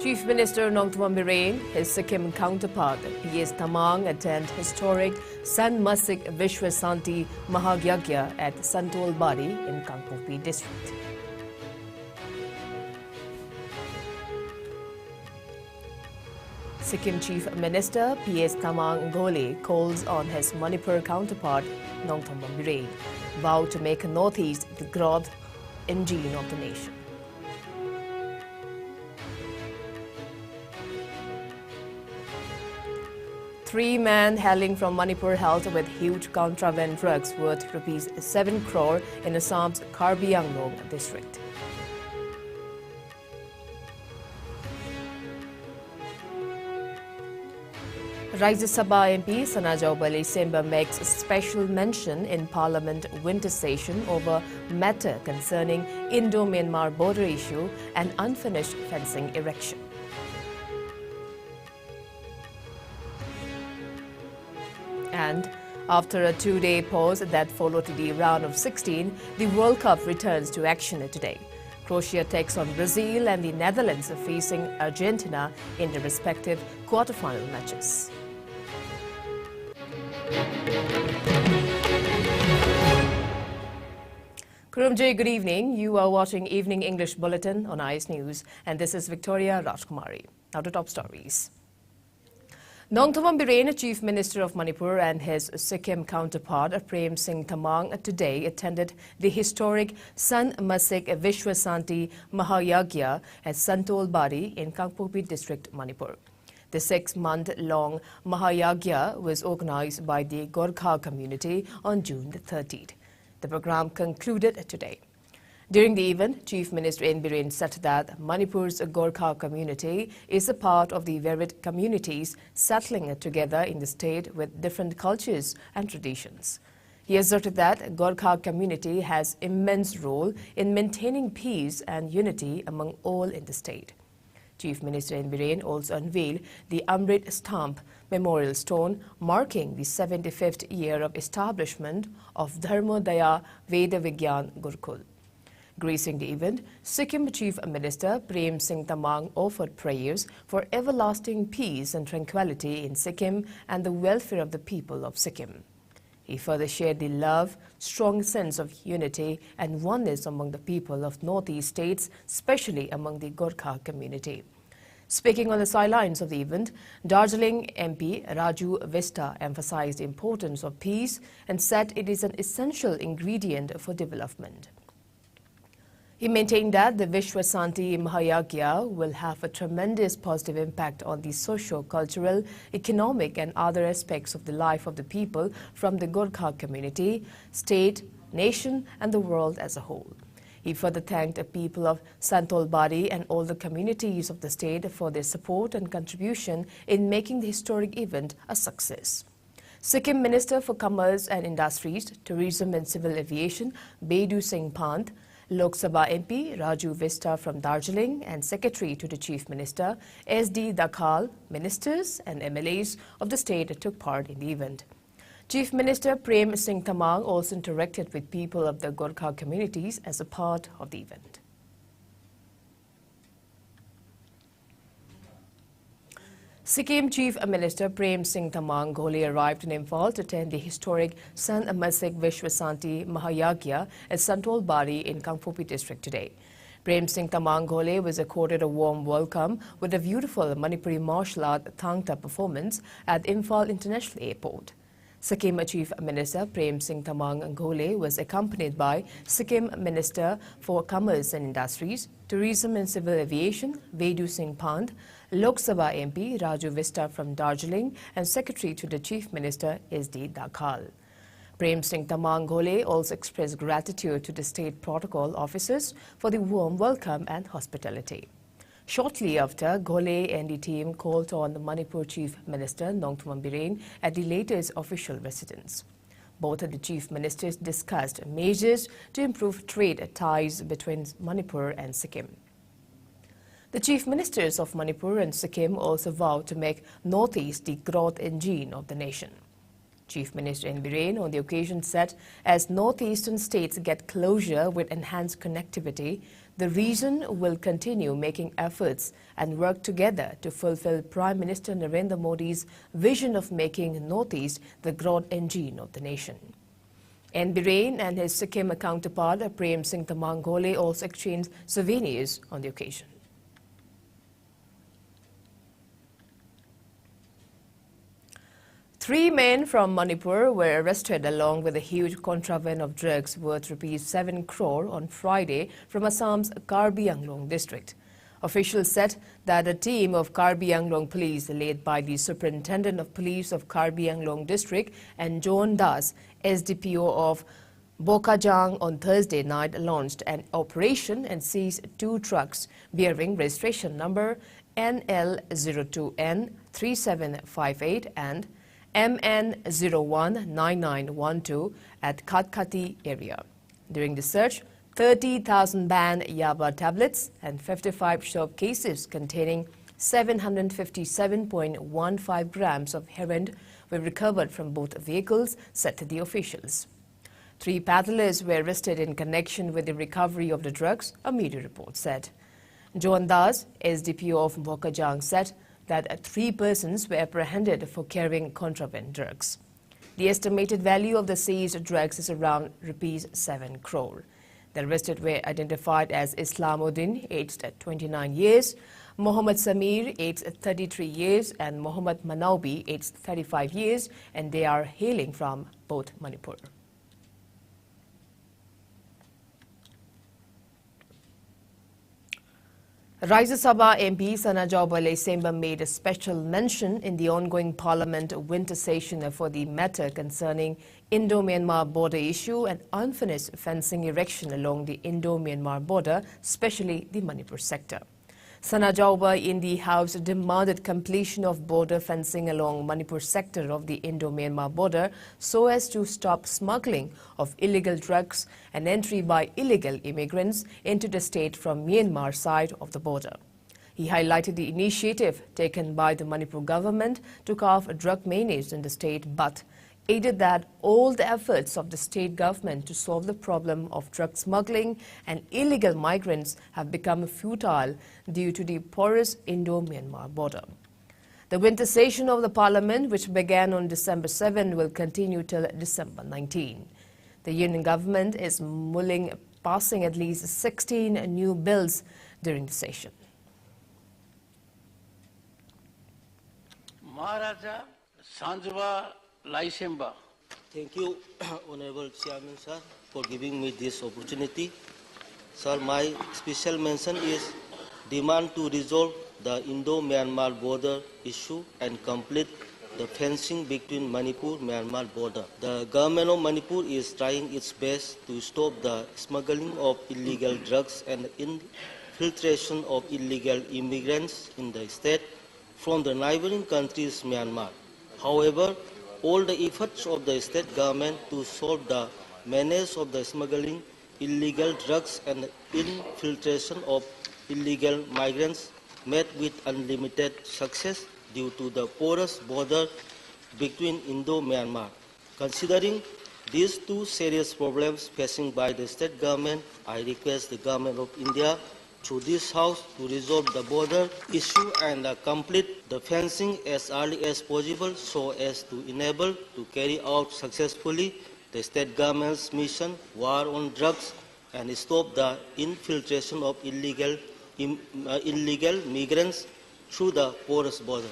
Chief Minister Nongthavam Biren, his Sikkim counterpart P.S. Thamang attend historic San Masik Vishwa Santi Mahagyagya at Santol Bari in Kangpopi district. Sikkim Chief Minister P.S. Thamang Gole calls on his Manipur counterpart Nongthavam Biren, vowed to make Northeast the growth engine of the nation. Three men hailing from Manipur held with huge contraband drugs worth rupees 7 crore in Assam's Karbi Anglong district. Rajya Sabha MP Sanajau Bali Semba makes a special mention in Parliament winter session over matter concerning Indo-Myanmar border issue and unfinished fencing erection. And after a two-day pause that followed the round of 16, the World Cup returns to action today. Croatia takes on Brazil and the Netherlands are facing Argentina in the respective quarter-final matches. Kurumji, good evening. You are watching Evening English Bulletin on IS News, and this is Victoria Rajkumari. Now to top stories. Nongthavam Biren, Chief Minister of Manipur, and his Sikkim counterpart Prem Singh Thamang today attended the historic San Masik Vishwa Santi Mahayagya at Santol Bari in Kangpopi district, Manipur. The 6-month-long Mahayagya was organized by the Gorkha community on June the 30th. The program concluded today. During the event, Chief Minister N. Biren said that Manipur's Gorkha community is a part of the varied communities settling together in the state with different cultures and traditions. He asserted that Gorkha community has immense role in maintaining peace and unity among all in the state. Chief Minister N. Biren also unveiled the Amrit Stamp memorial stone marking the 75th year of establishment of Dharmodaya Veda Vigyan Gurukul. Gracing the event, Sikkim Chief Minister Prem Singh Thamang offered prayers for everlasting peace and tranquility in Sikkim and the welfare of the people of Sikkim. He further shared the love, strong sense of unity and oneness among the people of Northeast states, especially among the Gorkha community. Speaking on the sidelines of the event, Darjeeling MP Raju Vista emphasized the importance of peace and said it is an essential ingredient for development. He maintained that the Vishwa Santi Mahayagya will have a tremendous positive impact on the socio-cultural, economic and other aspects of the life of the people from the Gorkha community, state, nation and the world as a whole. He further thanked the people of Santol Bari and all the communities of the state for their support and contribution in making the historic event a success. Sikkim Minister for Commerce and Industries, Tourism and Civil Aviation, Bedu Singh Pant, Lok Sabha MP Raju Vista from Darjeeling and Secretary to the Chief Minister S.D. Dakhal, ministers and MLAs of the state took part in the event. Chief Minister Prem Singh Thamang also interacted with people of the Gorkha communities as a part of the event. Sikkim Chief Minister Prem Singh Thamang Gole arrived in Imphal to attend the historic San Masik Vishwa Santi Mahayagya at Santol Bari in Kangpopi district today. Prem Singh Thamang Gole was accorded a warm welcome with a beautiful Manipuri martial art Thangta performance at Imphal International Airport. Sikkim Chief Minister Prem Singh Thamang Gole was accompanied by Sikkim Minister for Commerce and Industries, Tourism and Civil Aviation, Bedu Singh Pant, Lok Sabha MP Raju Vista from Darjeeling and Secretary to the Chief Minister S.D. Dakhal. Prem Singh Thamang Gole also expressed gratitude to the state protocol officers for the warm welcome and hospitality. Shortly after, Gole and the team called on the Manipur Chief Minister Nongthavam Biren at the latter's official residence. Both of the chief ministers discussed measures to improve trade ties between Manipur and Sikkim. The chief ministers of Manipur and Sikkim also vowed to make Northeast the growth engine of the nation. Chief Minister N. Biren on the occasion said, as northeastern states get closure with enhanced connectivity, the region will continue making efforts and work together to fulfill Prime Minister Narendra Modi's vision of making Northeast the growth engine of the nation. In Bahrain and his Sikkim counterpart, Prem Singh Tamangole, also exchanged souvenirs on the occasion. Three men from Manipur were arrested along with a huge contraband of drugs worth ₹7 crore on Friday from Assam's Karbi Anglong district. Officials said that a team of Karbi Anglong police, led by the Superintendent of Police of Karbi Anglong district and John Das, SDPO of Bokajang, on Thursday night launched an operation and seized 2 trucks bearing registration number NL02N3758 and MN019912 at Khatkati area. During the search, 30,000 banned Yaba tablets and 55 shop cases containing 757.15 grams of heroin were recovered from both vehicles, said the officials. 3 paddlers were arrested in connection with the recovery of the drugs, a media report said. John Das, SDPO of Bokajang, said that 3 persons were apprehended for carrying contraband drugs. The estimated value of the seized drugs is around ₹7 crore. The arrested were identified as Islamuddin, aged 29 years, Mohammed Samir, aged 33 years, and Mohammed Manaubi, aged 35 years, and they are hailing from both Manipur. Rajya Sabha MP Sana Jawbale Semba made a special mention in the ongoing Parliament winter session for the matter concerning Indo-Myanmar border issue and unfinished fencing erection along the Indo-Myanmar border, especially the Manipur sector. Sana Jawba in the House demanded completion of border fencing along Manipur sector of the Indo-Myanmar border so as to stop smuggling of illegal drugs and entry by illegal immigrants into the state from Myanmar side of the border. He highlighted the initiative taken by the Manipur government to carve drug menace in the state, but added that all the efforts of the state government to solve the problem of drug smuggling and illegal migrants have become futile due to the porous Indo-Myanmar border. The winter session of the Parliament, which began on December 7, will continue till December 19. The union government is mulling passing at least 16 new bills during the session. Maharaja Sanjava Laisemba. Thank you, Honorable Chairman, sir, for giving me this opportunity. Sir, my special mention is demand to resolve the Indo-Myanmar border issue and complete the fencing between Manipur-Myanmar border. The government of Manipur is trying its best to stop the smuggling of illegal drugs and infiltration of illegal immigrants in the state from the neighboring countries Myanmar. However, all the efforts of the state government to solve the menace of the smuggling illegal drugs and infiltration of illegal migrants met with unlimited success due to the porous border between Indo-Myanmar. Considering these 2 serious problems facing by the state government, I request the government of India through this House to resolve the border issue and complete the fencing as early as possible so as to enable to carry out successfully the state government's mission, war on drugs, and stop the infiltration of illegal migrants through the porous border.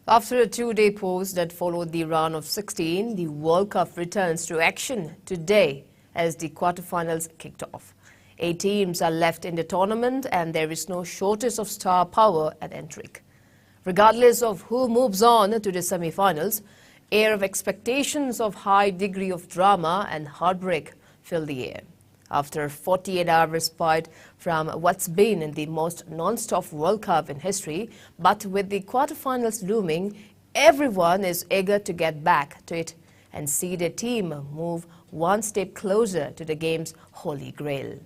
After a 2-day pause that followed the round of 16, the World Cup returns to action today as the quarterfinals kicked off. 8 teams are left in the tournament and there is no shortage of star power at entry. Regardless of who moves on to the semi-finals, air of expectations of high degree of drama and heartbreak fill the air. After a 48-hour respite from what's been the most non-stop World Cup in history, but with the quarterfinals looming, everyone is eager to get back to it and see their team move one step closer to the game's holy grail.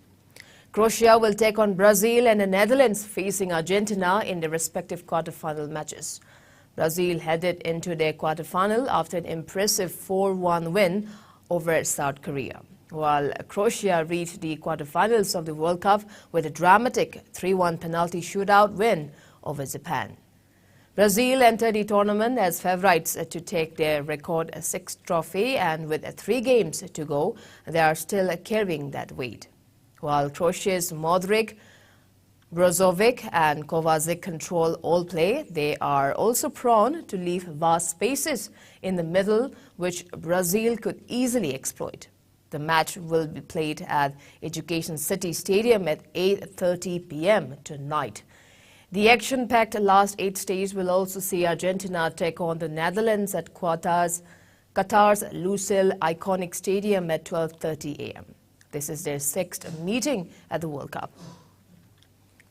Croatia will take on Brazil and the Netherlands facing Argentina in their respective quarterfinal matches. Brazil headed into their quarterfinal after an impressive 4-1 win over South Korea. while Croatia reached the quarterfinals of the World Cup with a dramatic 3-1 penalty shootout win over Japan. Brazil entered the tournament as favourites to take their record 6th trophy, and with 3 games to go, they are still carrying that weight. While Croatia's Modric, Brozovic and Kovacic control all play, they are also prone to leave vast spaces in the middle, which Brazil could easily exploit. The match will be played at Education City Stadium at 8:30 p.m. tonight. The action-packed last 8 stage will also see Argentina take on the Netherlands at Qatar's Lusail Iconic Stadium at 12:30 a.m. This is their 6th meeting at the World Cup.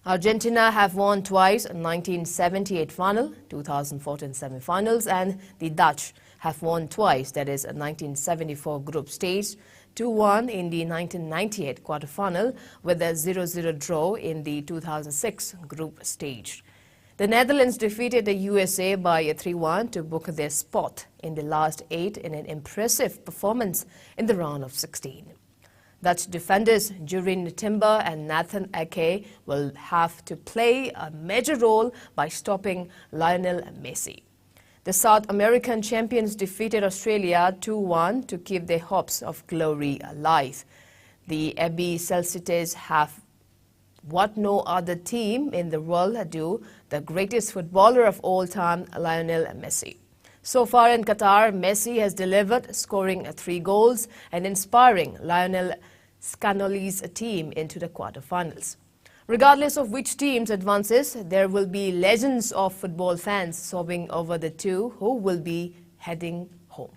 Argentina have won twice, 1978 final, 2014 semi-finals, and the Dutch have won twice, that is 1974 group stage, 2-1 in the 1998 quarterfinal with a 0-0 draw in the 2006 group stage. The Netherlands defeated the USA by a 3-1 to book their spot in the last 8 in an impressive performance in the round of 16. Dutch defenders Jurien Timber and Nathan Ake will have to play a major role by stopping Lionel Messi. The South American champions defeated Australia 2-1 to keep their hopes of glory alive. The Abbey Celtics have what no other team in the world do, the greatest footballer of all time, Lionel Messi. So far in Qatar, Messi has delivered, scoring 3 goals and inspiring Lionel Scaloni's team into the quarterfinals. Regardless of which team advances, there will be legends of football fans sobbing over the two who will be heading home.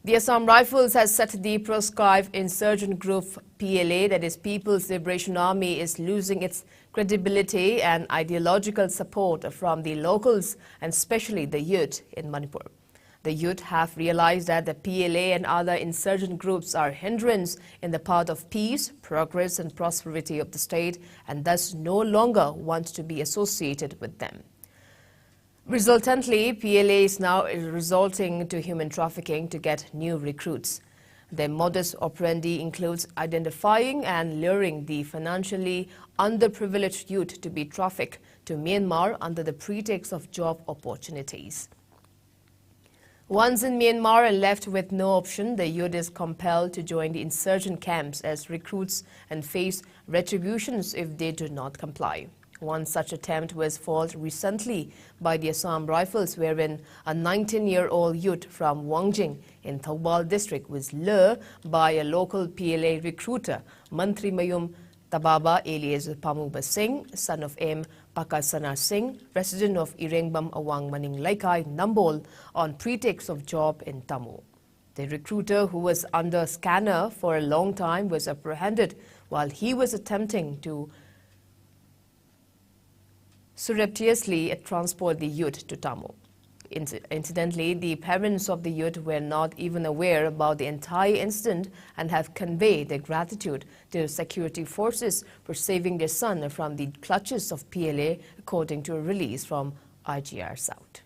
The Assam Rifles has set the proscribed insurgent group PLA, that is People's Liberation Army, is losing its credibility and ideological support from the locals and especially the youth in Manipur. The youth have realized that the PLA and other insurgent groups are a hindrance in the path of peace, progress and prosperity of the state, and thus no longer want to be associated with them. Resultantly, PLA is now resorting to human trafficking to get new recruits. Their modus operandi includes identifying and luring the financially underprivileged youth to be trafficked to Myanmar under the pretext of job opportunities. Once in Myanmar and left with no option, the youth is compelled to join the insurgent camps as recruits and face retributions if they do not comply. One such attempt was foiled recently by the Assam Rifles, wherein a 19-year-old youth from Wangjing in Thoubal district was lured by a local PLA recruiter, Mantri Mayum Tababa alias Pamuba Singh, son of M. Pakasana Singh, resident of Irengbam Awang Maning Laikai, Nambol, on pretext of job in Tamil. The recruiter, who was under scanner for a long time, was apprehended while he was attempting to surreptitiously transport the youth to Tamil. Incidentally, the parents of the youth were not even aware about the entire incident and have conveyed their gratitude to security forces for saving their son from the clutches of PLA, according to a release from IGR South.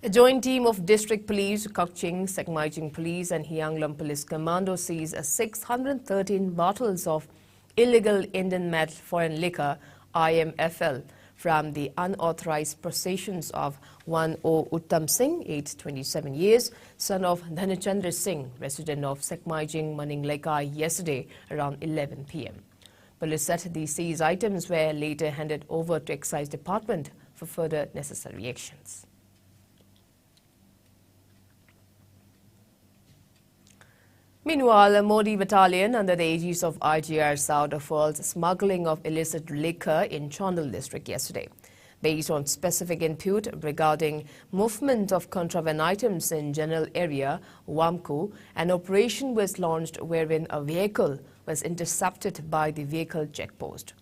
A joint team of District Police, Kukching, Sekmaijing Police and Hyanglam Police Commando seized 613 bottles of illegal Indian-made foreign liquor IMFL from the unauthorized possessions of one O. Uttam Singh, aged 27 years, son of Dhanachandra Singh, resident of Sekmaijing, Maning Laikai, yesterday around 11 p.m. Police said the seized items were later handed over to Excise Department for further necessary actions. Meanwhile, a Modi battalion under the aegis of IGR South foiled smuggling of illicit liquor in Chandal district yesterday. Based on specific input regarding movement of contraband items in general area, Wamku, an operation was launched wherein a vehicle was intercepted by the vehicle checkpost.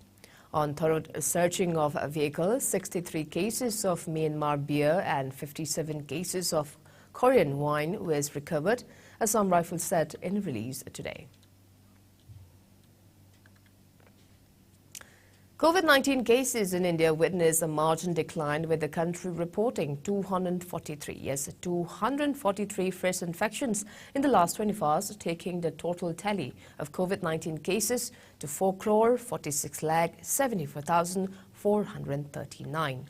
On thorough searching of a vehicle, 63 cases of Myanmar beer and 57 cases of Korean wine was recovered, Assam Rifles said in a release today. COVID-19 cases in India witnessed a marginal decline, with the country reporting 243 fresh infections in the last 24 hours, taking the total tally of COVID-19 cases to 4,46,74,439.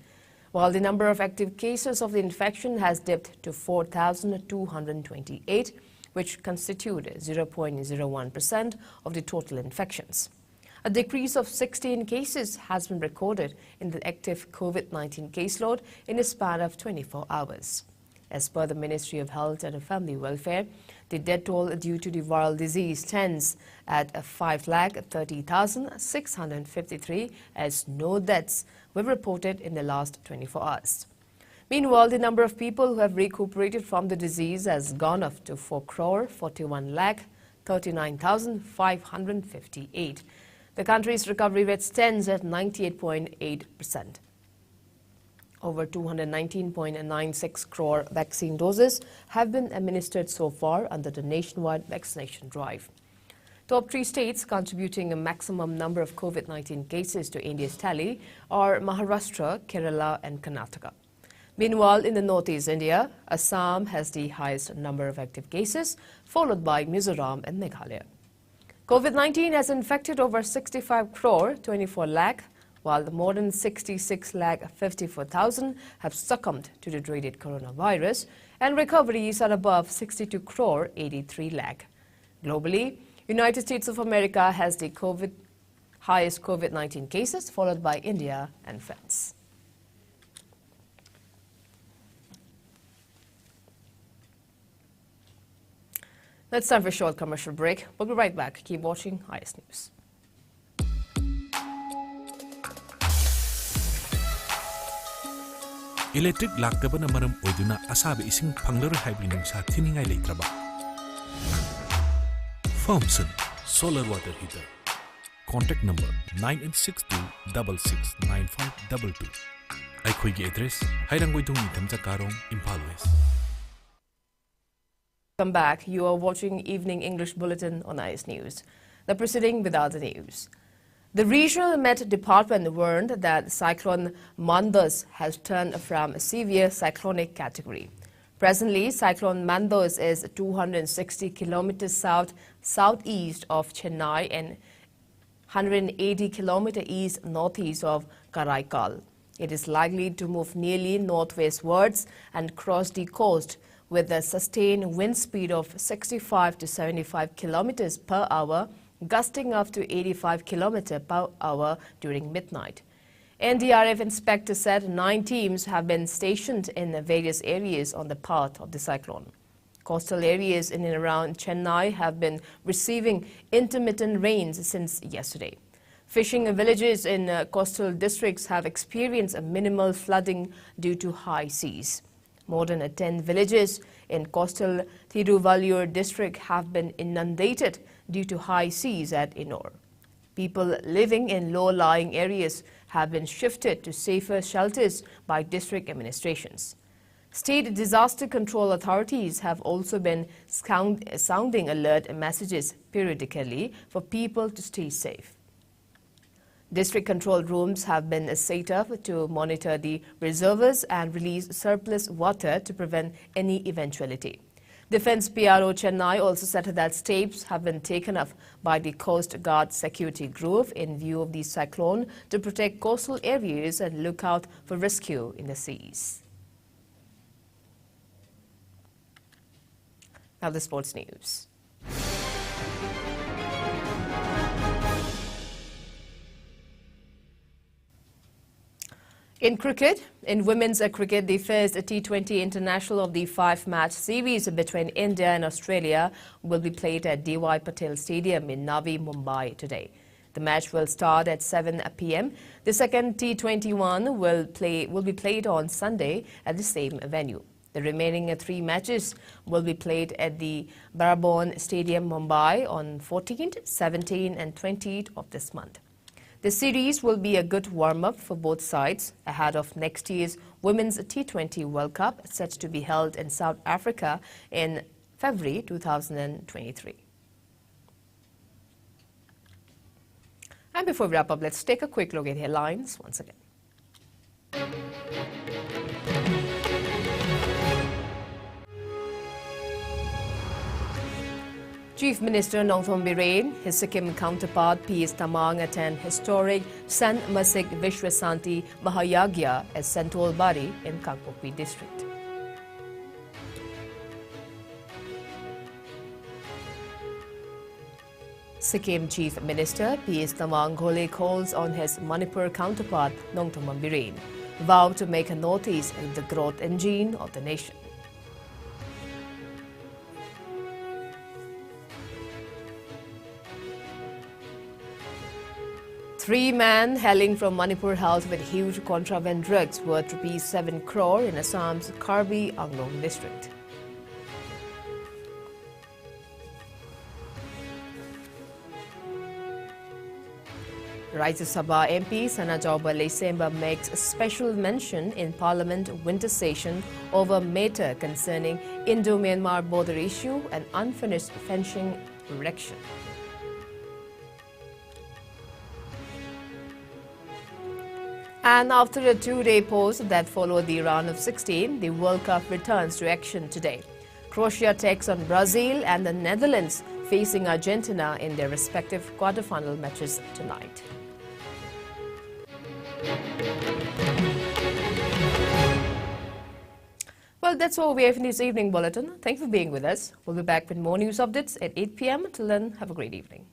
While the number of active cases of the infection has dipped to 4,228, which constitute 0.01% of the total infections. A decrease of 16 cases has been recorded in the active COVID-19 caseload in a span of 24 hours. As per the Ministry of Health and Family Welfare, the death toll due to the viral disease stands at 5,30,653, as no deaths were reported in the last 24 hours. Meanwhile, the number of people who have recuperated from the disease has gone up to 4,41,39,558. The country's recovery rate stands at 98.8%. Over 219.96 crore vaccine doses have been administered so far under the nationwide vaccination drive. Top 3 states contributing a maximum number of COVID-19 cases to India's tally are Maharashtra, Kerala and Karnataka. Meanwhile, in the northeast India, Assam has the highest number of active cases, followed by Mizoram and Meghalaya. COVID-19 has infected over 65 crore 24 lakh, while more than 66 lakh 54,000 have succumbed to the dreaded coronavirus, and recoveries are above 62 crore 83 lakh. Globally, United States of America has the highest COVID-19 cases, followed by India and France. It's time for a short commercial break. We'll be right back. Keep watching IS News. Electric laktaba na maram oiduna asabi ising panglaro hybrid sa thiningai leitraba. Firmson Solar Water Heater. Contact number 9862669522. Aikhoigi address Hairangoidong Nitamja Karong, Impal West. Welcome back. You are watching Evening English Bulletin on IS News. The proceeding with other news. The Regional Met Department warned that Cyclone Mandus has turned from a severe cyclonic category. Presently, Cyclone Mandus is 260 kilometers southeast of Chennai and 180 kilometers east-northeast of Karaikal. It is likely to move nearly northwestwards and cross the coast with a sustained wind speed of 65 to 75 kilometers per hour, gusting up to 85 kilometers per hour during midnight. NDRF inspector said 9 teams have been stationed in various areas on the path of the cyclone. Coastal areas in and around Chennai have been receiving intermittent rains since yesterday. Fishing villages in coastal districts have experienced a minimal flooding due to high seas. More than 10 villages in coastal Tiruvallur district have been inundated due to high seas at Ennore. People living in low-lying areas have been shifted to safer shelters by district administrations. State disaster control authorities have also been sounding alert messages periodically for people to stay safe. District control rooms have been set up to monitor the reservoirs and release surplus water to prevent any eventuality. Defense PRO Chennai also said that steps have been taken up by the Coast Guard Security Group in view of the cyclone to protect coastal areas and look out for rescue in the seas. Now the sports news. In cricket, in women's cricket, the first T20 international of the 5-match series between India and Australia will be played at DY Patel Stadium in Navi Mumbai today. The match will start at 7 p.m. The second T21 will be played on Sunday at the same venue. The remaining 3 matches will be played at the Barabon Stadium, Mumbai on 14th, 17th and 20th of this month. The series will be a good warm-up for both sides ahead of next year's Women's T20 World Cup, set to be held in South Africa in February 2023. And before we wrap up, let's take a quick look at headlines once again. Chief Minister Nongthom Biren, his Sikkim counterpart P.S. Tamang attend historic Sant Masik Vishwasanti Mahayagya at Sentol Bari in Kangpokpi district. Sikkim Chief Minister P.S. Tamang Ghole calls on his Manipur counterpart Nongthom Biren, vowed to make a Northeast the growth engine of the nation. Three men hailing from Manipur house with huge contraband drugs worth ₹7 crore in Assam's Karbi Anglong district. Rajya Sabha MP Sanajauba Leisemba makes a special mention in Parliament winter session over matter concerning Indo-Myanmar border issue and unfinished fencing erection. And after a two-day pause that followed the round of 16, the World Cup returns to action today. Croatia takes on Brazil and the Netherlands facing Argentina in their respective quarter-final matches tonight. Well, that's all we have in this evening bulletin. Thanks for being with us. We'll be back with more news updates at 8 p.m. Until then, have a great evening.